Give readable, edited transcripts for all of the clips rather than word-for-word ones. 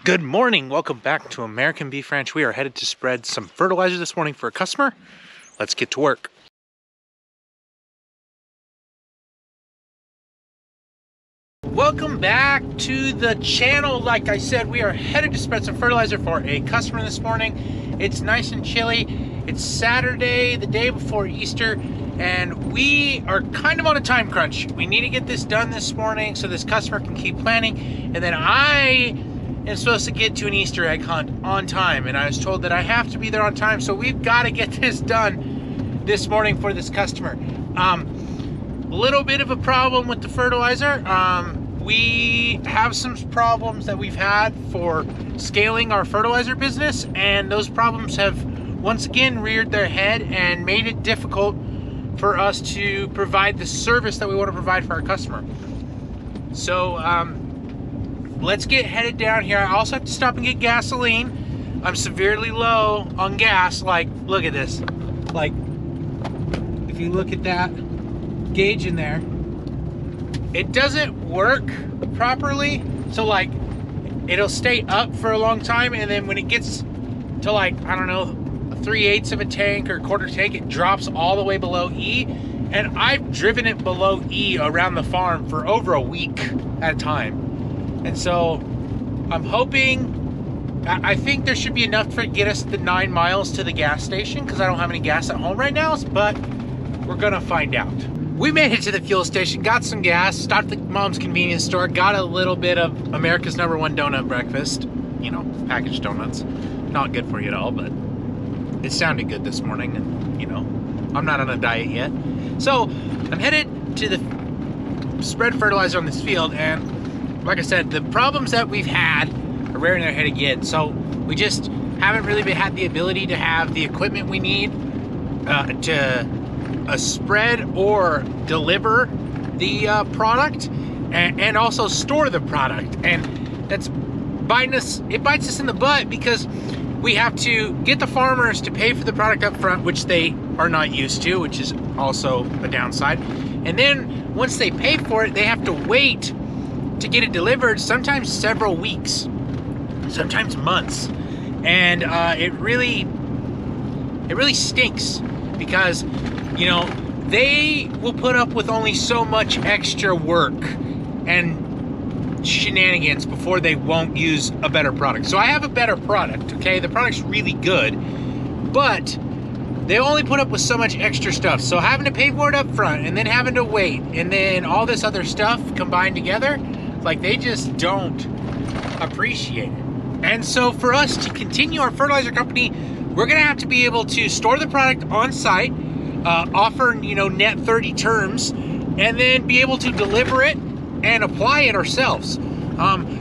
Good morning. Welcome back to American Beef Ranch. We are headed to spread some fertilizer this morning for a customer. Let's get to work. Welcome back to the channel. Like I said, we are headed to spread some fertilizer for a customer this morning. It's nice and chilly. It's Saturday, the day before Easter, and we are kind of on a time crunch. We need to get this done this morning so this customer can keep planning, and then I am supposed to get to an Easter egg hunt on time, and I was told that I have to be there on time, so we've got to get this done this morning for this customer. A little bit of a problem with the fertilizer. We have some problems that we've had for scaling our fertilizer business, and those problems have once again reared their head and made it difficult for us to provide the service that we want to provide for our customer. So let's get headed down here. I also have to stop and get gasoline. I'm severely low on gas. Like, look at this. Like, if you look at that gauge in there, it doesn't work properly. So like, it'll stay up for a long time, and then when it gets to, like, I don't know, 3/8 of a tank or quarter tank, it drops all the way below E. And I've driven it below E around the farm for over a week at a time. And so I'm hoping, I think there should be enough to get us the 9 miles to the gas station, because I don't have any gas at home right now, but we're gonna find out. We made it to the fuel station, got some gas, stopped at Mom's convenience store, got a little bit of America's #1 donut breakfast. You know, packaged donuts. Not good for you at all, but it sounded good this morning, and you know, I'm not on a diet yet. So I'm headed to the spread fertilizer on this field, and like I said, the problems that we've had are rearing their head again. So we just haven't really had the ability to have the equipment we need to spread or deliver the product, and also store the product. And that's it bites us in the butt, because we have to get the farmers to pay for the product up front, which they are not used to, which is also a downside. And then once they pay for it, they have to wait to get it delivered, sometimes several weeks, sometimes months. And it really stinks, because, you know, they will put up with only so much extra work and shenanigans before they won't use a better product. So I have a better product, okay? The product's really good, but they only put up with so much extra stuff. So having to pay for it up front, and then having to wait, and then all this other stuff combined together, like, they just don't appreciate it. And so for us to continue our fertilizer company, we're gonna have to be able to store the product on site, offer, you know, net 30 terms, and then be able to deliver it and apply it ourselves.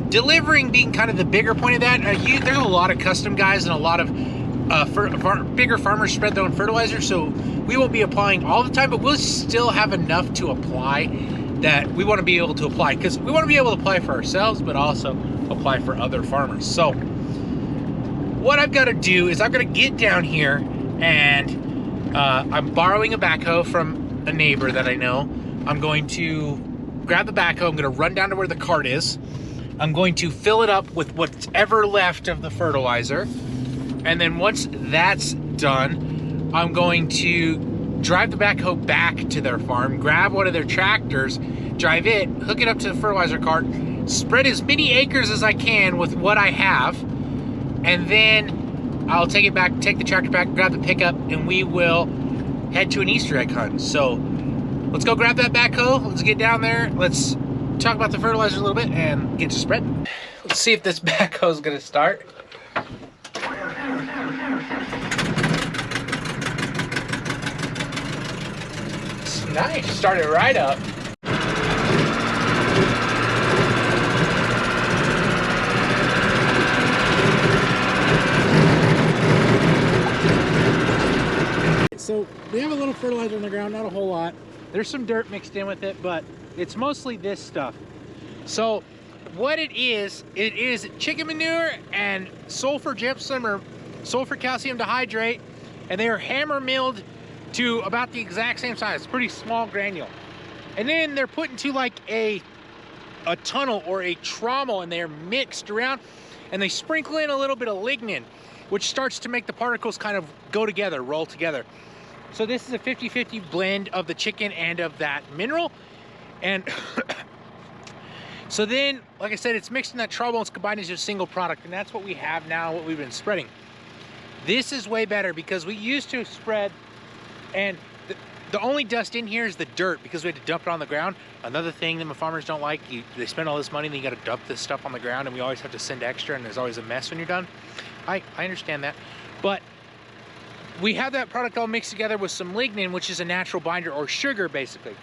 Delivering being kind of the bigger point of that. There's a lot of custom guys and a lot of bigger farmers spread their own fertilizer, so we won't be applying all the time, but we'll still have enough to apply that we want to be able to apply, because we want to be able to apply for ourselves, but also apply for other farmers. So what I've got to do is I've got to get down here, and I'm borrowing a backhoe from a neighbor that I know. I'm going to grab the backhoe. I'm going to run down to where the cart is. I'm going to fill it up with what's ever left of the fertilizer. And then once that's done, I'm going to drive the backhoe back to their farm, grab one of their tractors, drive it, hook it up to the fertilizer cart, spread as many acres as I can with what I have, and then I'll take it back, take the tractor back, grab the pickup, and we will head to an Easter egg hunt. So let's go grab that backhoe. Let's get down there. Let's talk about the fertilizer a little bit and get to spreading. Let's see if this backhoe is going to start. It's nice. Started right up. So we have a little fertilizer on the ground, not a whole lot. There's some dirt mixed in with it, but it's mostly this stuff. So what it is chicken manure and sulfur gypsum or sulfur calcium dihydrate, and they are hammer milled to about the exact same size, pretty small granule. And then they're put into like a tunnel or a trommel, and they're mixed around. and they sprinkle in a little bit of lignin, which starts to make the particles kind of go together, roll together. So this is a 50-50 blend of the chicken and of that mineral. And so then, like I said, it's mixed in that trouble, it's combined into a single product, and that's what we have now, what we've been spreading. This is way better because we used to spread, and the only dust in here is the dirt because we had to dump it on the ground. Another thing that my farmers don't like, they spend all this money and then you got to dump this stuff on the ground, and we always have to send extra, and there's always a mess when you're done. I understand that, but we have that product all mixed together with some lignin, which is a natural binder, or sugar basically.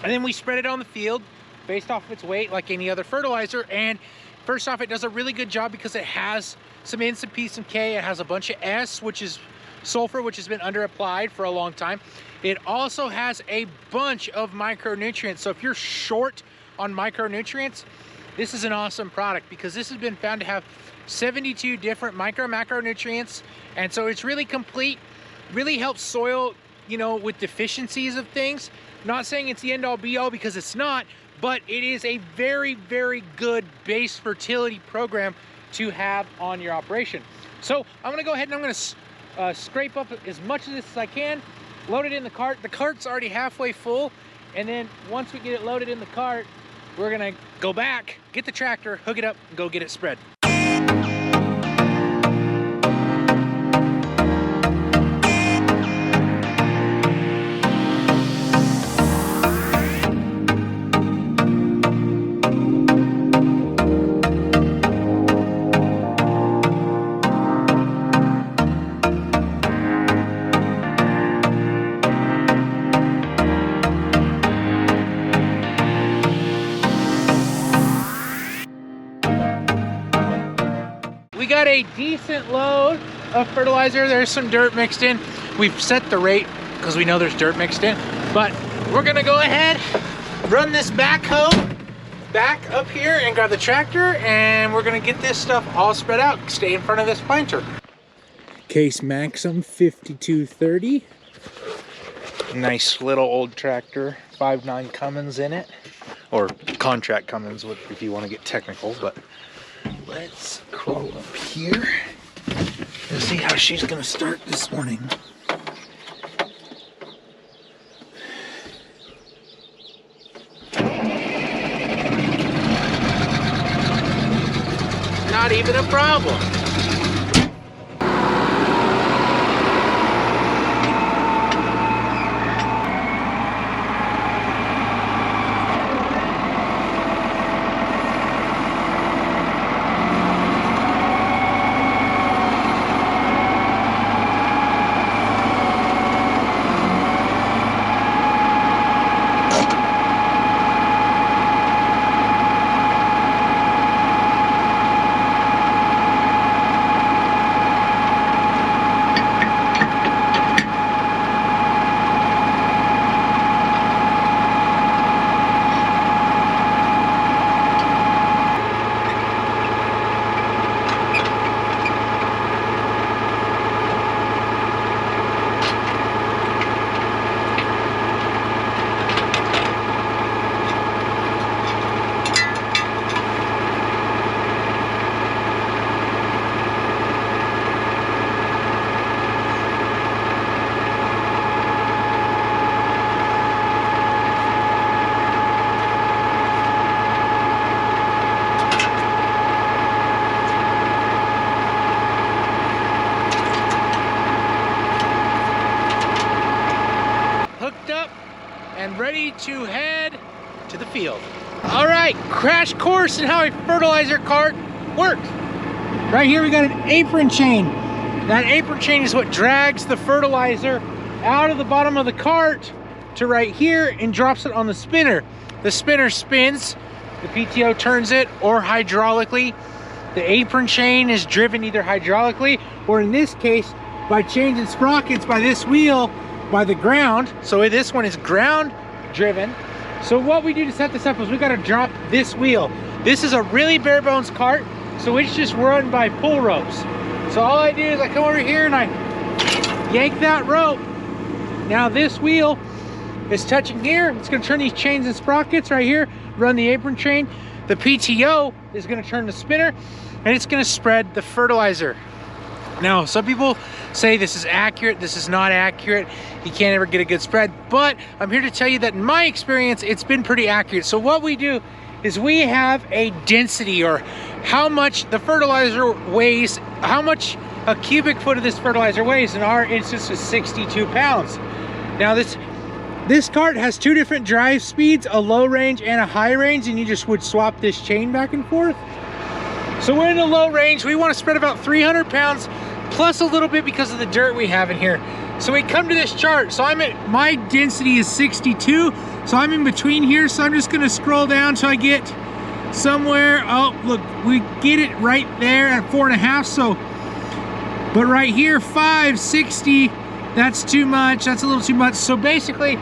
And then we spread it on the field based off of its weight like any other fertilizer. And first off, it does a really good job because it has some N, some P, some K. It has a bunch of S, which is sulfur, which has been under applied for a long time. It also has a bunch of micronutrients. So if you're short on micronutrients, this is an awesome product because this has been found to have 72 different macronutrients. And so it's really complete, really helps soil, you know, with deficiencies of things. Not saying it's the end all be all because it's not, but it is a very, very good base fertility program to have on your operation. So I'm gonna go ahead and I'm gonna scrape up as much of this as I can, load it in the cart. The cart's already halfway full. And then once we get it loaded in the cart, we're gonna go back, get the tractor, hook it up, and go get it spread. We got a decent load of fertilizer. There's some dirt mixed in. We've set the rate because we know there's dirt mixed in, but we're gonna go ahead, run this backhoe back up here and grab the tractor, and we're gonna get this stuff all spread out. Stay in front of this planter. Case Maxim 5230. Nice little old tractor, 5.9 Cummins in it, or contract Cummins if you want to get technical, but let's crawl up here and see how she's gonna start this morning. Not even a problem. And ready to head to the field. All right, crash course in how a fertilizer cart works. Right here we got an apron chain. That apron chain is what drags the fertilizer out of the bottom of the cart to right here and drops it on the spinner. The spinner spins, the PTO turns it, or hydraulically. The apron chain is driven either hydraulically or in this case by changing sprockets by this wheel by the ground. So this one is ground driven. So what we do to set this up is we got to drop this wheel. This is a really bare bones cart, so it's just run by pull ropes. So all I do is I come over here and I yank that rope. Now this wheel is touching here. It's going to turn these chains and sprockets right here, run the apron chain. the PTO is going to turn the spinner, and it's going to spread the fertilizer. Now, some people say this is accurate, this is not accurate, you can't ever get a good spread, but I'm here to tell you that in my experience, it's been pretty accurate. So what we do is we have a density, or how much the fertilizer weighs, how much a cubic foot of this fertilizer weighs. In our instance is 62 pounds. Now this cart has two different drive speeds, a low range and a high range, and you just would swap this chain back and forth. So we're in the low range, we want to spread about 300 pounds plus a little bit because of the dirt we have in here. So we come to this chart, so my density is 62, so I'm in between here, so I'm just gonna scroll down till I get somewhere. Oh, look, we get it right there at 4.5, so, but right here, 560, that's too much, that's a little too much. So basically,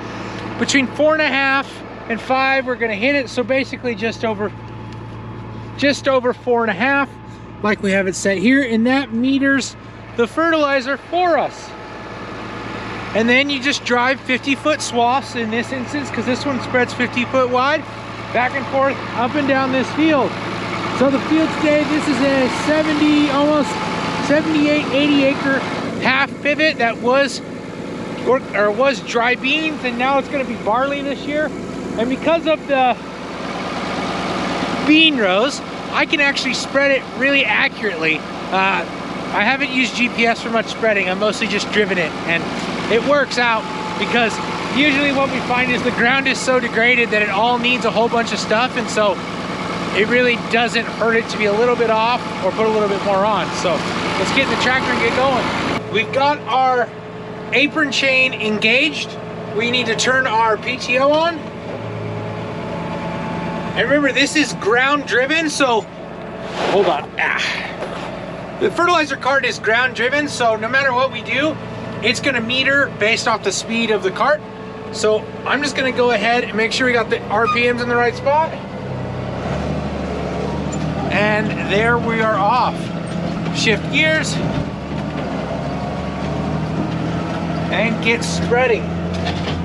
between 4.5 and 5, we're gonna hit it, so basically just over 4.5, like we have it set here, and that meters the fertilizer for us. And then you just drive 50-foot swaths in this instance, because this one spreads 50 foot wide, back and forth, up and down this field. So the field today, this is a 70, almost 78, 80 acre half pivot that was dry beans, and now it's going to be barley this year. And because of the bean rows, I can actually spread it really accurately. I haven't used GPS for much spreading, I'm mostly just driven it, and it works out, because usually what we find is the ground is so degraded that it all needs a whole bunch of stuff, and so it really doesn't hurt it to be a little bit off or put a little bit more on. So let's get in the tractor and get going. We've got our apron chain engaged. We need to turn our PTO on. And remember, this is ground driven, so hold on. The fertilizer cart is ground driven, so no matter what we do, it's gonna meter based off the speed of the cart. So I'm just gonna go ahead and make sure we got the RPMs in the right spot. And there we are off. Shift gears and get spreading.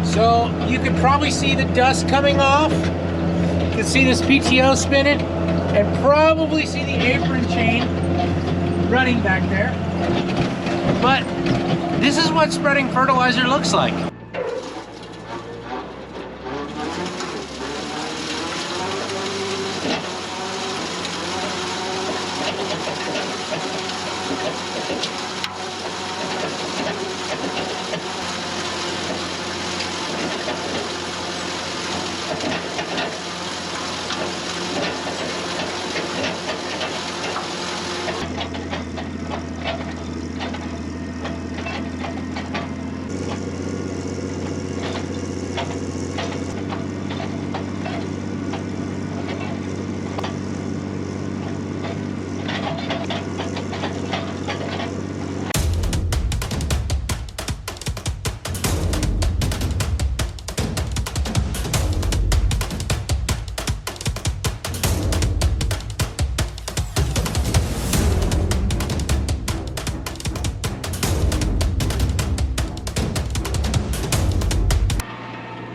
So you can probably see the dust coming off. You can see this PTO spinning, and probably see the apron chain running back there. But this is what spreading fertilizer looks like.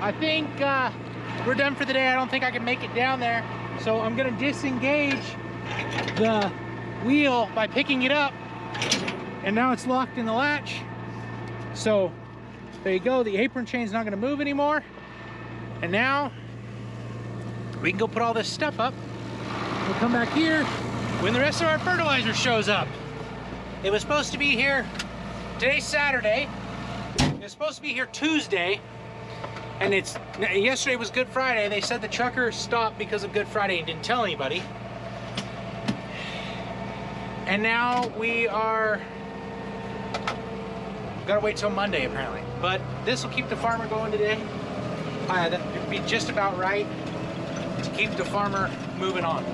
I think we're done for the day. I don't think I can make it down there. So I'm gonna disengage the wheel by picking it up, and now it's locked in the latch. So there you go, the apron chain's not gonna move anymore. And now we can go put all this stuff up. We'll come back here when the rest of our fertilizer shows up. It was supposed to be here, today's Saturday. It was supposed to be here Tuesday. And yesterday was Good Friday. They said the trucker stopped because of Good Friday and didn't tell anybody. And now we are, gotta wait till Monday apparently. But this will keep the farmer going today. That'd be just about right to keep the farmer moving on.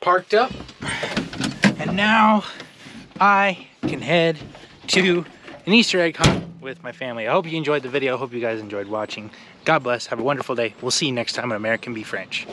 parked up, and now I can head to an Easter egg hunt with my family. I hope you enjoyed the video. I hope you guys enjoyed watching. God bless. Have a wonderful day. We'll see you next time on American Be French.